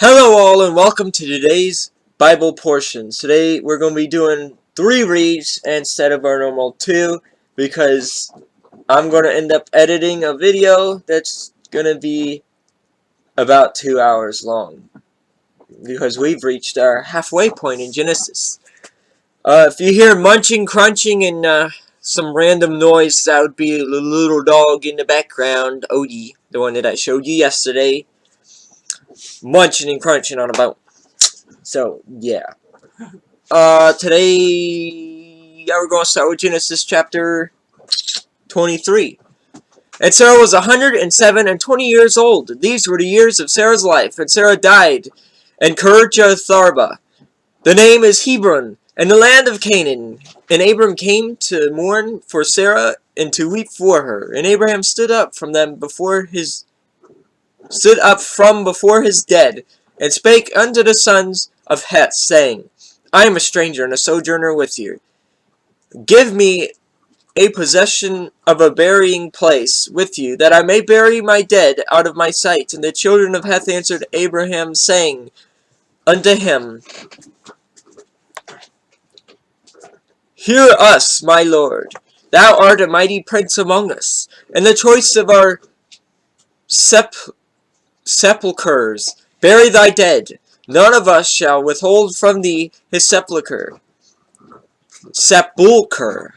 Hello all and welcome to today's Bible portions. Today we're going to be doing 3 reads instead of our normal 2 because I'm going to end up editing a video that's going to be about 2 hours long because we've reached our halfway point in Genesis. If you hear munching, crunching, and some random noise, that would be the little dog in the background, Odie, the one that I showed you yesterday, munching and crunching on a bone. So, yeah. Today, we're going to start with Genesis chapter 23. And Sarah was 107 and 20 years old. These were the years of Sarah's life. And Sarah died in Kirjatharba. The name is Hebron, in the land of Canaan. And Abram came to mourn for Sarah and to weep for her. And Abraham stood up from before his dead, and spake unto the sons of Heth, saying, I am a stranger and a sojourner with you. Give me a possession of a burying place with you, that I may bury my dead out of my sight. And the children of Heth answered Abraham, saying unto him, Hear us, my lord. Thou art a mighty prince among us, and the choice of our sepulchres. Bury thy dead. None of us shall withhold from thee his sepulchre.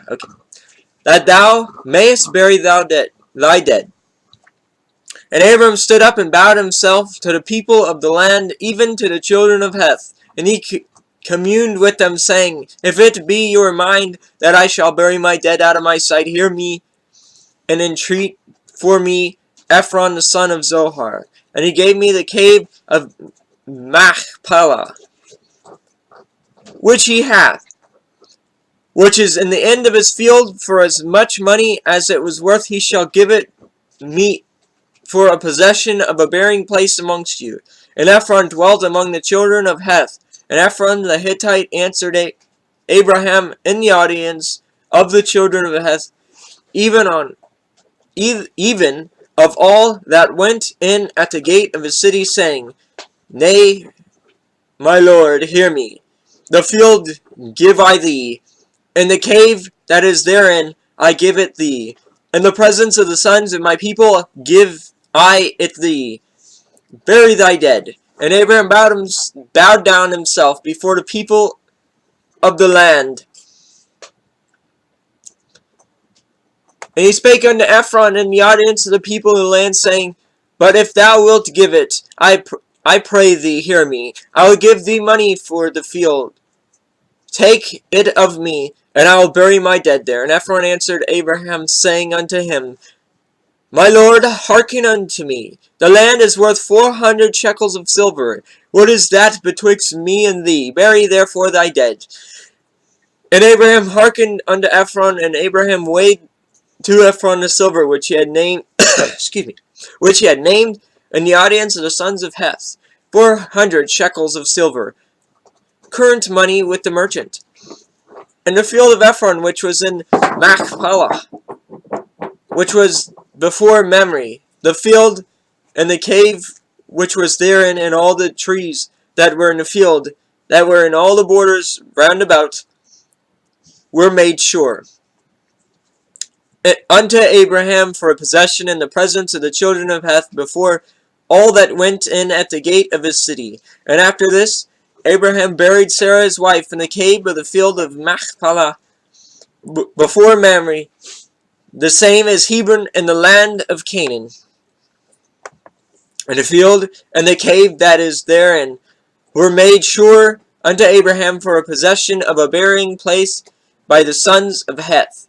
Okay. That thou mayest bury thy dead. And Abram stood up and bowed himself to the people of the land, even to the children of Heth. And he communed with them, saying, If it be your mind that I shall bury my dead out of my sight, hear me, and entreat for me Ephron the son of Zohar. And he gave me the cave of Machpelah, which he hath, which is in the end of his field. For as much money as it was worth, he shall give it me for a possession of a burying place amongst you. And Ephron dwelt among the children of Heth. And Ephron the Hittite answered Abraham in the audience of the children of Heth, even of all that went in at the gate of his city, saying, Nay, my lord, hear me. The field give I thee, and the cave that is therein I give it thee. In the presence of the sons of my people give I it thee. Bury thy dead. And Abraham bowed down himself before the people of the land. And he spake unto Ephron in the audience of the people of the land, saying, But if thou wilt give it, I pray thee, hear me. I will give thee money for the field. Take it of me, and I will bury my dead there. And Ephron answered Abraham, saying unto him, My lord, hearken unto me. The land is worth 400 shekels of silver. What is that betwixt me and thee? Bury therefore thy dead. And Abraham hearkened unto Ephron, and Abraham weighed to Ephron the silver which he had named which he had named in the audience of the sons of Heth, 400 shekels of silver, current money with the merchant. And the field of Ephron, which was in Machpelah, which was before Mamre, the field and the cave which was therein, and all the trees that were in the field, that were in all the borders round about, were made sure unto Abraham for a possession in the presence of the children of Heth, before all that went in at the gate of his city. And after this, Abraham buried Sarah his wife in the cave of the field of Machpelah, before Mamre, the same as Hebron in the land of Canaan. And the field and the cave that is therein were made sure unto Abraham for a possession of a burying place by the sons of Heth.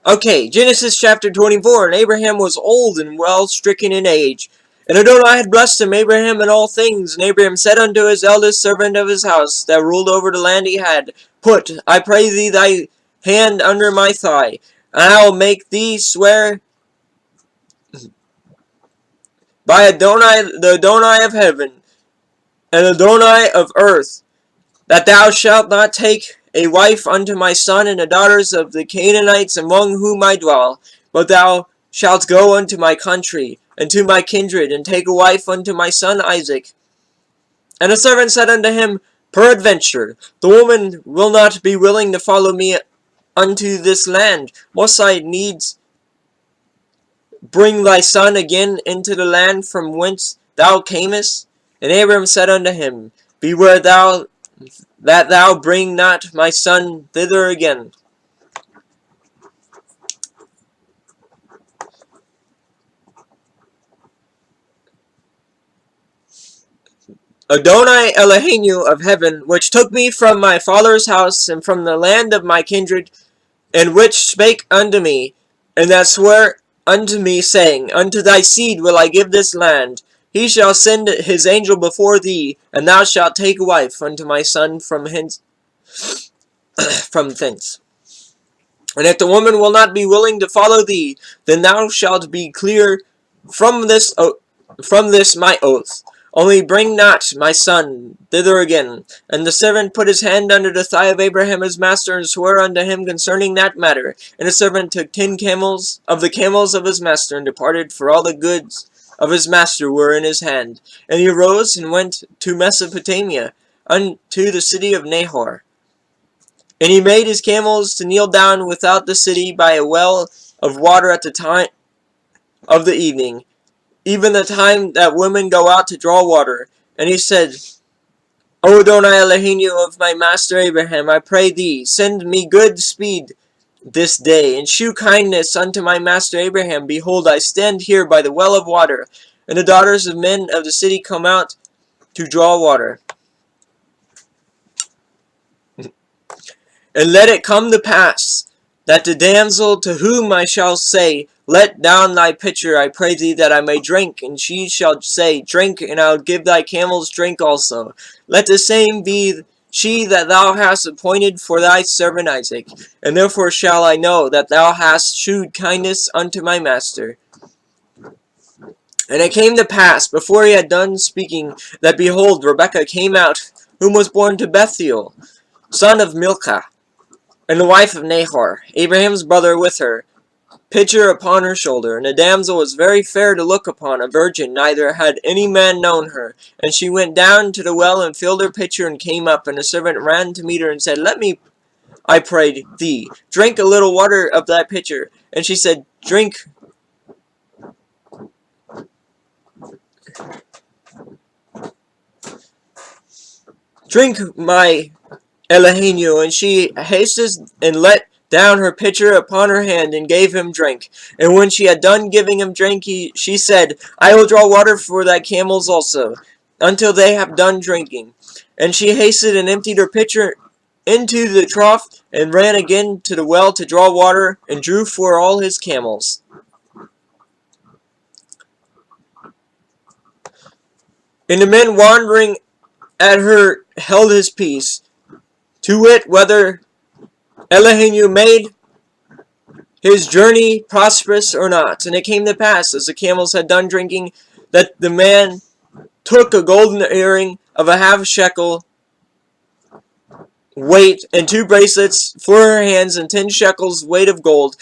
Okay, Genesis chapter 24. And Abraham was old and well stricken in age, And Adonai had blessed him, Abraham, in all things. And Abraham said unto his eldest servant of his house, that ruled over the land he had, Put, I pray thee, thy hand under my thigh, and I will make thee swear by Adonai, the Adonai of heaven, and Adonai of earth, that thou shalt not take a wife unto my son and the daughters of the Canaanites among whom I dwell, but thou shalt go unto my country, and to my kindred, and take a wife unto my son Isaac. And the servant said unto him, Peradventure, the woman will not be willing to follow me unto this land. Must I needs bring thy son again into the land from whence thou camest? And Abram said unto him, Beware thou that thou bring not my son thither again. Adonai Eloheinu of heaven, which took me from my father's house and from the land of my kindred, and which spake unto me, and that sware unto me, saying, Unto thy seed will I give this land. He shall send his angel before thee, and thou shalt take a wife unto my son from hence, from thence. And if the woman will not be willing to follow thee, then thou shalt be clear from this my oath. Only bring not my son thither again. And the servant put his hand under the thigh of Abraham his master, and swore unto him concerning that matter. And the servant took 10 camels of the camels of his master, and departed, for all the goods of his master were in his hand. And he arose and went to Mesopotamia, unto the city of Nahor. And he made his camels to kneel down without the city by a well of water at the time of the evening, even the time that women go out to draw water. And he said, O Adonai Eloheinu of my master Abraham, I pray thee, send me good speed this day, and shew kindness unto my master Abraham. Behold, I stand here by the well of water, and the daughters of men of the city come out to draw water. And let it come to pass, that the damsel to whom I shall say, Let down thy pitcher, I pray thee, that I may drink, and she shall say, Drink, and I will give thy camels drink also. Let the same be she that thou hast appointed for thy servant Isaac. And therefore shall I know that thou hast shewed kindness unto my master. And it came to pass, before he had done speaking, that behold, Rebekah came out, whom was born to Bethuel, son of Milcah, and the wife of Nahor, Abraham's brother, with her, pitcher upon her shoulder. And the damsel was very fair to look upon, a virgin, neither had any man known her. And she went down to the well, and filled her pitcher, and came up. And the servant ran to meet her, and said, Let me, I pray thee, drink a little water of thy pitcher. And she said, Drink my Eloheinu. And she hasted and let down her pitcher upon her hand, and gave him drink. And when she had done giving him drink, she said, I will draw water for thy camels also, until they have done drinking. And she hasted and emptied her pitcher into the trough, and ran again to the well to draw water, and drew for all his camels. And the men wandering at her held his peace, to wit, whether Eloheinu made his journey prosperous or not. And it came to pass, as the camels had done drinking, that the man took a golden earring of a half shekel weight, and 2 bracelets for her hands, and 10 shekels weight of gold,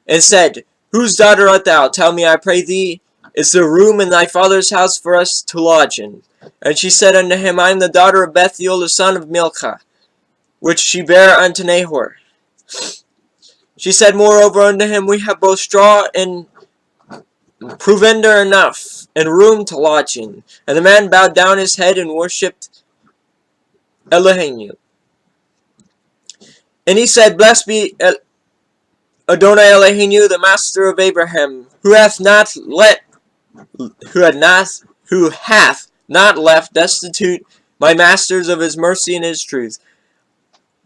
and said, Whose daughter art thou? Tell me, I pray thee, is there room in thy father's house for us to lodge in? And she said unto him, I am the daughter of Bethuel, the son of Milcah, which she bare unto Nahor. She said moreover unto him, We have both straw and provender enough, and room to lodge in. And the man bowed down his head and worshipped Eloheinu. And he said, Blessed be Adonai Eloheinu, the master of Abraham, who hath not left destitute my masters of his mercy and his truth.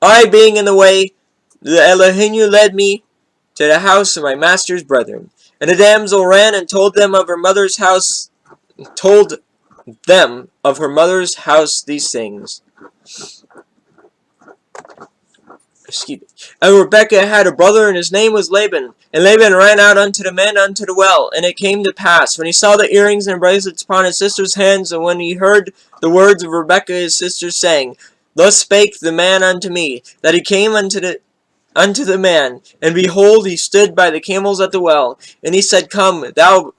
I being in the way, the Eloheinu led me to the house of my master's brethren. And the damsel ran and told them of her mother's house told them of her mother's house these things. Excuse me. And Rebekah had a brother, and his name was Laban. And Laban ran out unto the men unto the well. And it came to pass, when he saw the earrings and bracelets upon his sister's hands, and when he heard the words of Rebekah his sister, saying, Thus spake the man unto me, that he came unto the man, and behold, he stood by the camels at the well. And he said, Come, thou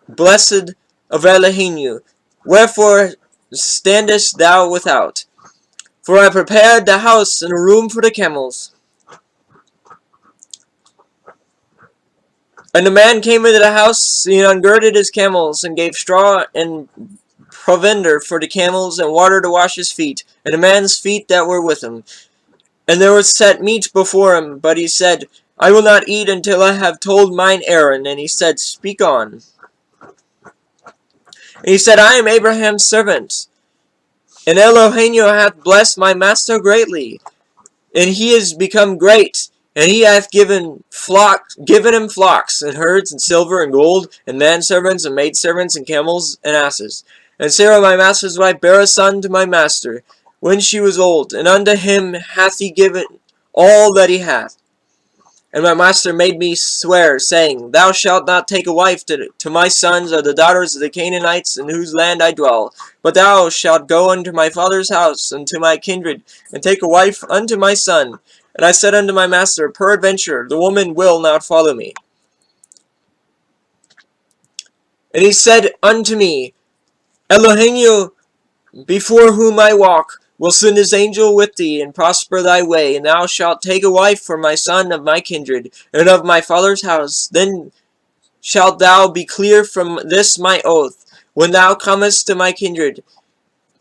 blessed of Elohim, wherefore standest thou without? For I prepared the house and a room for the camels. And the man came into the house, and ungirded his camels, and gave straw and provender for the camels, and water to wash his feet, and the man's feet that were with him. And there was set meat before him, but he said, I will not eat until I have told mine errand. And he said, Speak on. And he said, I am Abraham's servant, and Elohim hath blessed my master greatly, and he is become great, and he hath given him flocks, and herds, and silver, and gold, and manservants, and maidservants, and camels, and asses. And Sarah my master's wife bare a son to my master, when she was old, and unto him hath he given all that he hath. And my master made me swear, saying, Thou shalt not take a wife to my sons or the daughters of the Canaanites in whose land I dwell, but thou shalt go unto my father's house, and to my kindred, and take a wife unto my son. And I said unto my master, Peradventure the woman will not follow me. And he said unto me, Elohim, before whom I walk, will send his angel with thee, and prosper thy way, and thou shalt take a wife for my son of my kindred, and of my father's house. Then shalt thou be clear from this my oath, when thou comest to my kindred.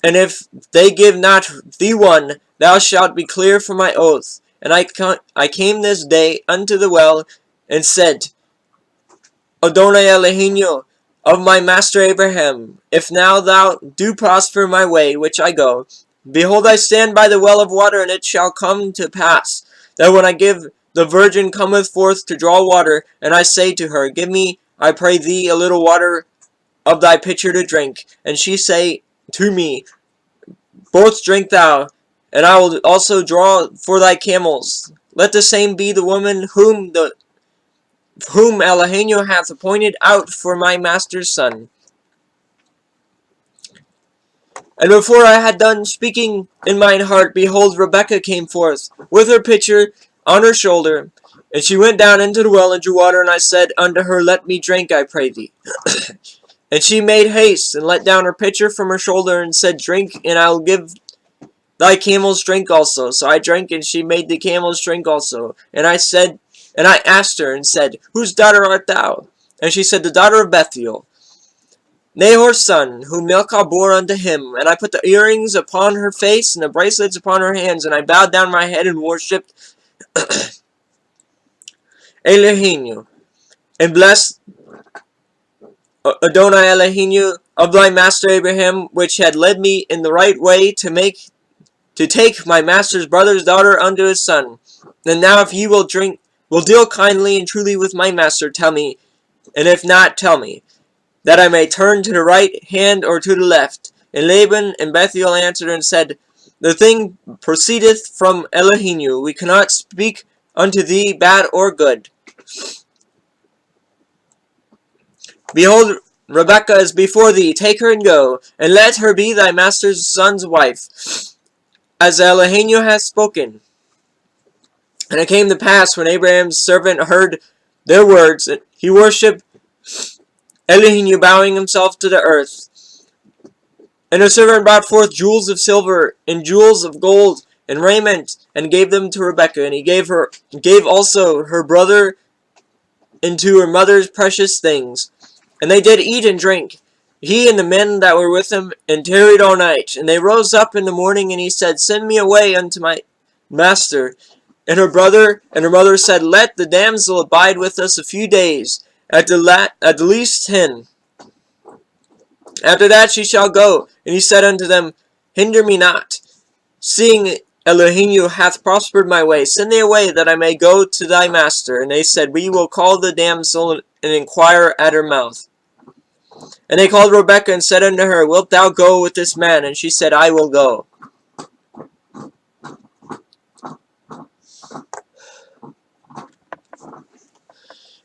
And if they give not thee one, thou shalt be clear from my oath. And I came this day unto the well, and said, Adonai Elohim, of my master Abraham, if now thou do prosper my way which I go, behold, I stand by the well of water, and it shall come to pass, that when I give, the virgin cometh forth to draw water, and I say to her, Give me, I pray thee, a little water of thy pitcher to drink. And she say to me, Both drink thou, and I will also draw for thy camels. Let the same be the woman whom Elohim hath appointed out for my master's son. And before I had done speaking in mine heart, behold, Rebekah came forth, with her pitcher on her shoulder. And she went down into the well and drew water, and I said unto her, Let me drink, I pray thee. And she made haste, and let down her pitcher from her shoulder, and said, Drink, and I will give thy camels drink also. So I drank, and she made the camels drink also. And I asked her, and said, Whose daughter art thou? And she said, The daughter of Bethuel, Nahor's son, whom Milcah bore unto him. And I put the earrings upon her face, and the bracelets upon her hands, and I bowed down my head and worshipped Elohim, and blessed Adonai Elohim of thy master Abraham, which had led me in the right way to take my master's brother's daughter unto his son. And now if ye will deal kindly and truly with my master, tell me, and if not, tell me, that I may turn to the right hand or to the left. And Laban and Bethuel answered and said, The thing proceedeth from Elohim. We cannot speak unto thee bad or good. Behold, Rebekah is before thee. Take her and go, and let her be thy master's son's wife, as Elohim hath spoken. And it came to pass, when Abraham's servant heard their words, he worshipped Elohim, bowing himself to the earth. And the servant brought forth jewels of silver, and jewels of gold, and raiment, and gave them to Rebekah. And he gave also her brother into her mother's precious things. And they did eat and drink, he and the men that were with him, and tarried all night. And they rose up in the morning, and he said, Send me away unto my master. And her brother and her mother said, Let the damsel abide with us a few days, at the least 10. After that she shall go. And he said unto them, Hinder me not, seeing Elohim hath prospered my way. Send thee away, that I may go to thy master. And they said, We will call the damsel and inquire at her mouth. And they called Rebekah and said unto her, Wilt thou go with this man? And she said, I will go.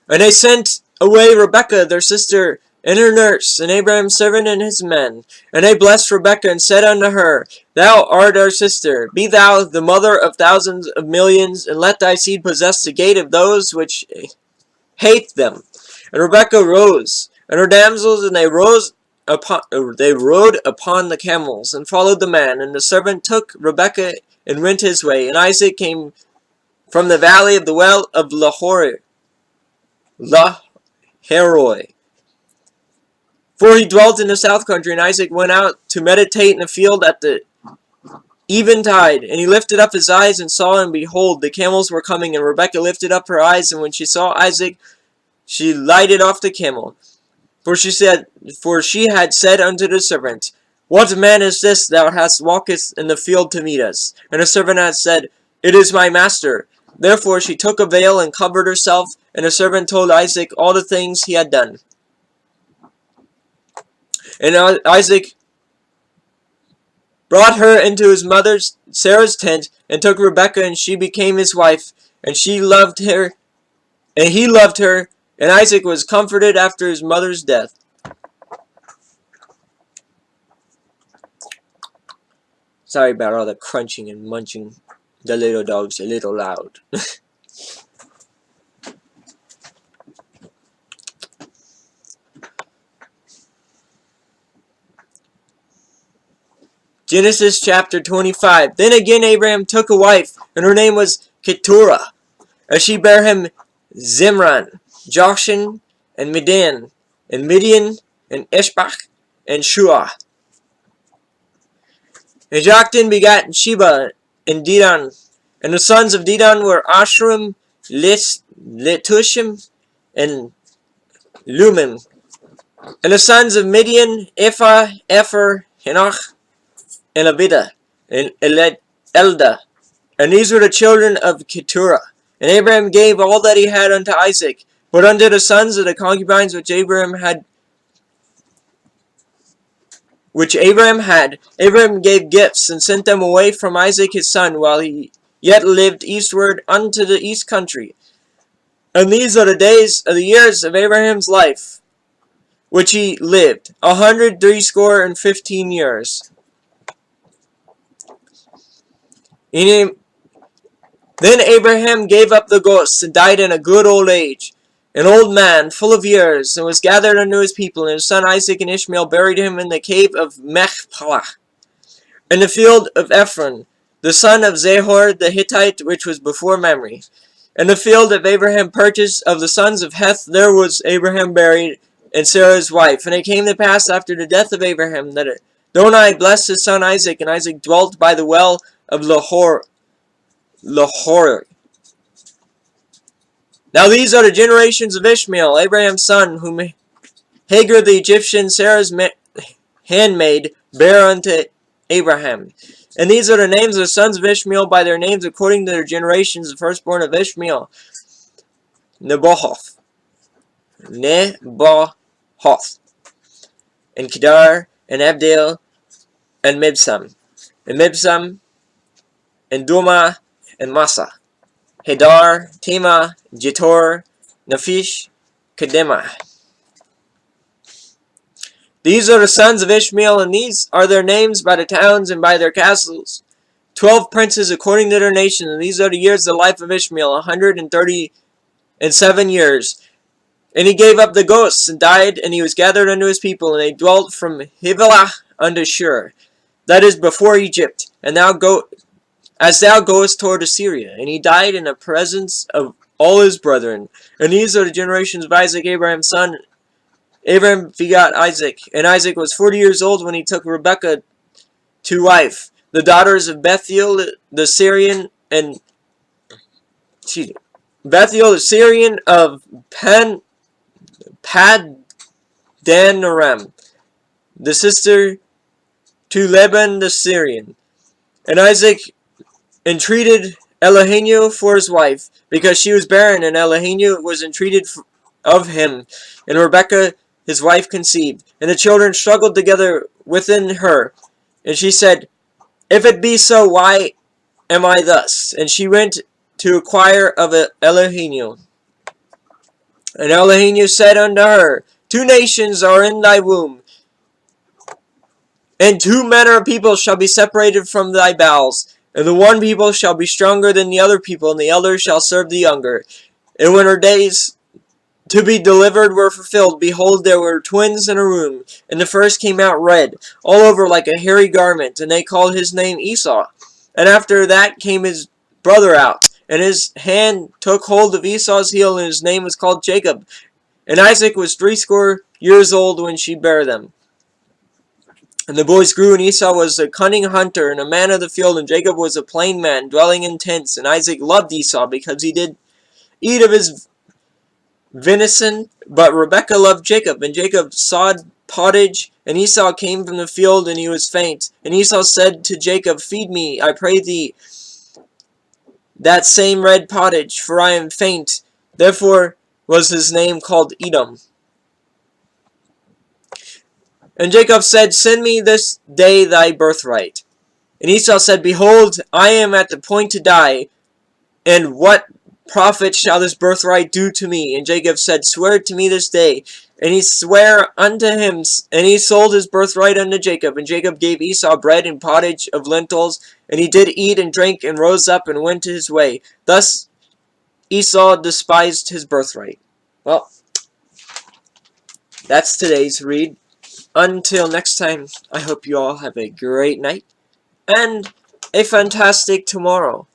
And they sent away Rebekah their sister, and her nurse, and Abraham's servant and his men. And they blessed Rebekah, and said unto her, Thou art our sister. Be thou the mother of thousands of millions, and let thy seed possess the gate of those which hate them. And Rebekah rose, and her damsels, and they rode upon the camels, and followed the man. And the servant took Rebekah, and went his way. And Isaac came from the valley of the well of Lahairoi. For he dwelt in the south country, and Isaac went out to meditate in the field at the eventide. And he lifted up his eyes and saw, and behold, the camels were coming. And Rebekah lifted up her eyes, and when she saw Isaac, she lighted off the camel. For she had said unto the servant, What man is this thou hast walketh in the field to meet us? And the servant had said, It is my master. Therefore she took a veil and covered herself. And the servant told Isaac all the things he had done. And Isaac brought her into his mother Sarah's tent, and took Rebekah, and she became his wife. And she loved her, and he loved her, and Isaac was comforted after his mother's death. Sorry about all the crunching and munching. The little dog's a little loud. Genesis chapter 25. Then again Abraham took a wife, and her name was Keturah. And she bare him Zimran, Jokshan, and Midian, and Ishbak, and Shuah. And Joktan begat Sheba and Dedan. And the sons of Dedan were Ashram, Letushim, and Lumim. And the sons of Midian, Ephah, Epher, Henoch, and Abida, and Elda. And these were the children of Keturah. And Abraham gave all that he had unto Isaac. But unto the sons of the concubines which Abraham had, Abraham gave gifts, and sent them away from Isaac his son, while he yet lived eastward unto the east country. And these are the days of the years of Abraham's life, which he lived, 160 years. Then Abraham gave up the ghost, and died in a good old age, an old man, full of years, and was gathered unto his people. And his son Isaac and Ishmael buried him in the cave of Machpelah, in the field of Ephron, the son of Zahor the Hittite, which was before Mamre. In the field of Abraham purchased of the sons of Heth, there was Abraham buried, and Sarah his wife. And it came to pass after the death of Abraham, that Adonai blessed his son Isaac, and Isaac dwelt by the well of Lahairoi. Now these are the generations of Ishmael, Abraham's son, whom Hagar the Egyptian, Sarah's handmaid, bare unto Abraham. And these are the names of the sons of Ishmael by their names according to their generations. The firstborn of Ishmael, Nebahoth, and Kedar, and Abdil, and Mibsam, and Duma, and Massa, Hadar, Tema, Jetor, Naphish, Kedemah. These are the sons of Ishmael, and these are their names by the towns and by their castles. 12 princes according to their nation, and these are the years of the life of Ishmael, 137 years. And he gave up the ghosts, and died, and he was gathered unto his people, and they dwelt from Havilah unto Shur, that is before Egypt, and as thou goest toward Assyria. And he died in the presence of all his brethren. And these are the generations of Isaac, Abraham's son. Abraham begot Isaac, and Isaac was 40 years old when he took Rebekah to wife, the daughters of Bethuel the Syrian, and Bethuel the Syrian of Paddan-aram, the sister to Laban the Syrian. And Isaac entreated Elihu for his wife, because she was barren, and Elihu was entreated of him. And Rebekah his wife conceived, and the children struggled together within her. And she said, If it be so, why am I thus? And she went to inquire of Elohim. And Elohim said unto her, 2 nations are in thy womb, and 2 manner of people shall be separated from thy bowels. And the one people shall be stronger than the other people, and the elder shall serve the younger. And when her days to be delivered were fulfilled, behold, there were twins in a room. And the first came out red, all over like a hairy garment, and they called his name Esau. And after that came his brother out, and his hand took hold of Esau's heel, and his name was called Jacob. And Isaac was 80 years old when she bare them. And the boys grew, and Esau was a cunning hunter, and a man of the field, and Jacob was a plain man, dwelling in tents. And Isaac loved Esau, because he did eat of his venison, but Rebekah loved Jacob. And Jacob sawed pottage, and Esau came from the field, and he was faint. And Esau said to Jacob, Feed me, I pray thee, that same red pottage, for I am faint. Therefore was his name called Edom. And Jacob said, Send me this day thy birthright. And Esau said, Behold, I am at the point to die, and what profit shall this birthright do to me? And Jacob said, Swear to me this day. And he sware unto him, and he sold his birthright unto Jacob. And Jacob gave Esau bread and pottage of lentils, and he did eat and drink, and rose up and went his way. Thus Esau despised his birthright. Well, that's today's read. Until next time, I hope you all have a great night and a fantastic tomorrow.